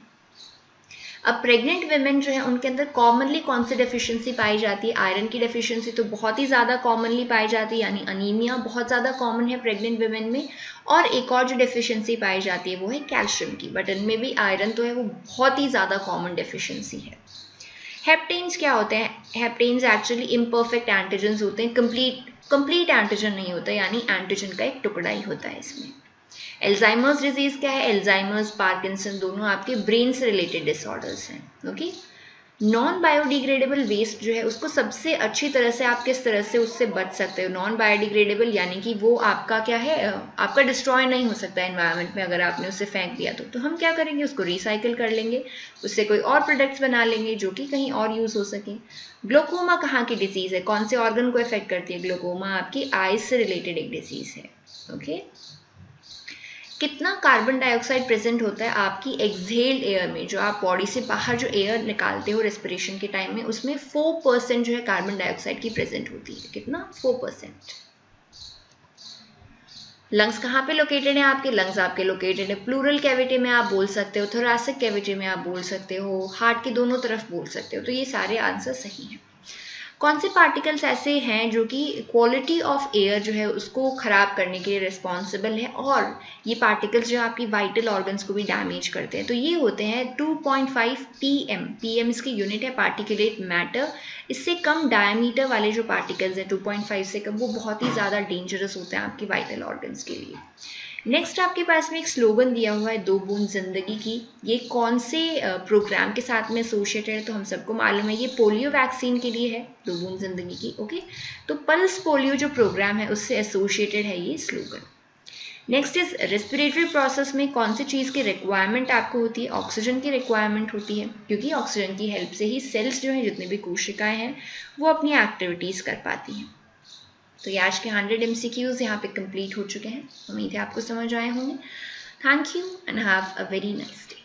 अब प्रेग्नेंट वेमेन जो है उनके अंदर कॉमनली कौन सी डेफिशिएंसी पाई जाती है? आयरन की डेफिशिएंसी तो बहुत ही ज़्यादा कॉमनली पाई जाती है, यानी अनीमिया बहुत ज़्यादा कॉमन है प्रेग्नेंट वेमेन में। और एक और जो डेफिशिएंसी पाई जाती है वो है कैल्शियम की, बट इनमें भी आयरन तो है, वो बहुत ही ज़्यादा कॉमन डेफिशिएंसी है। हेप्टेन्स क्या होते हैं? हेप्टेन्स एक्चुअली इम्परफेक्ट एंटीजन्स होते हैं, कंप्लीट एंटीजन नहीं होता, यानी एंटीजन का एक टुकड़ा ही होता है इसमें। एल्जाइमर्स डिजीज क्या है? एल्जाइमर्स, पार्किंसन दोनों आपके ब्रेन से रिलेटेड डिसऑर्डर्स हैं। ओके, नॉन बायोडिग्रेडेबल वेस्ट जो है उसको सबसे अच्छी तरह से आप किस तरह से उससे बच सकते हो। नॉन बायोडिग्रेडेबल यानी कि वो आपका क्या है, आपका डिस्ट्रॉय नहीं हो सकता एनवायरनमेंट में अगर आपने उसे फेंक दिया तो हम क्या करेंगे, उसको रिसाइकिल कर लेंगे, उससे कोई और प्रोडक्ट्स बना लेंगे जो कि कहीं और यूज़ हो सके। ग्लोकोमा कहाँ की डिजीज़ है, कौन से ऑर्गन को इफेक्ट करती है? ग्लोकोमा आपकी आइज से रिलेटेड एक डिजीज़ है। ओके, कितना कार्बन डाइऑक्साइड प्रेजेंट होता है आपकी एक्सहेल्ड एयर में, जो आप बॉडी से बाहर जो एयर निकालते हो रेस्पिरेशन के टाइम में, उसमें 4% जो है कार्बन डाइऑक्साइड की प्रेजेंट होती है। कितना? 4%। लंग्स कहाँ पे लोकेटेड है आपके? लंग्स आपके लोकेटेड है प्लूरल कैविटी में, आप बोल सकते हो थोरैसिक कैविटी में, आप बोल सकते हो हार्ट के दोनों तरफ बोल सकते हो। तो ये सारे आंसर सही हैं। कौन से पार्टिकल्स ऐसे हैं जो कि क्वालिटी ऑफ एयर जो है उसको ख़राब करने के लिए रिस्पॉन्सिबल है, और ये पार्टिकल्स जो आपकी वाइटल ऑर्गन्स को भी डैमेज करते हैं? तो ये होते हैं 2.5 pm। pm इसकी यूनिट है पार्टिकुलेट मैटर। इससे कम डायमीटर वाले जो पार्टिकल्स हैं 2.5 से कम, वो बहुत ही ज़्यादा डेंजरस होते हैं आपकी वाइटल ऑर्गन्स के लिए। नेक्स्ट आपके पास में एक स्लोगन दिया हुआ है, 2 बूंद जिंदगी की। ये कौन से प्रोग्राम के साथ में एसोसिएटेड है? तो हम सबको मालूम है ये पोलियो वैक्सीन के लिए है, 2 बूंद जिंदगी की। ओके, तो पल्स पोलियो जो प्रोग्राम है उससे एसोसिएटेड है ये slogan. Next is respiratory process में कौन सी चीज़ की रिक्वायरमेंट आपको होती है? ऑक्सीजन की रिक्वायरमेंट होती है, क्योंकि ऑक्सीजन की हेल्प से ही सेल्स जो है, जितने भी कोशिकाएं हैं, वो अपनी एक्टिविटीज़ कर पाती हैं। तो ये आज के 100 MCQs यहाँ पे कंप्लीट हो चुके हैं। उम्मीद है आपको समझ आए होंगे। Thank you and have a very nice day.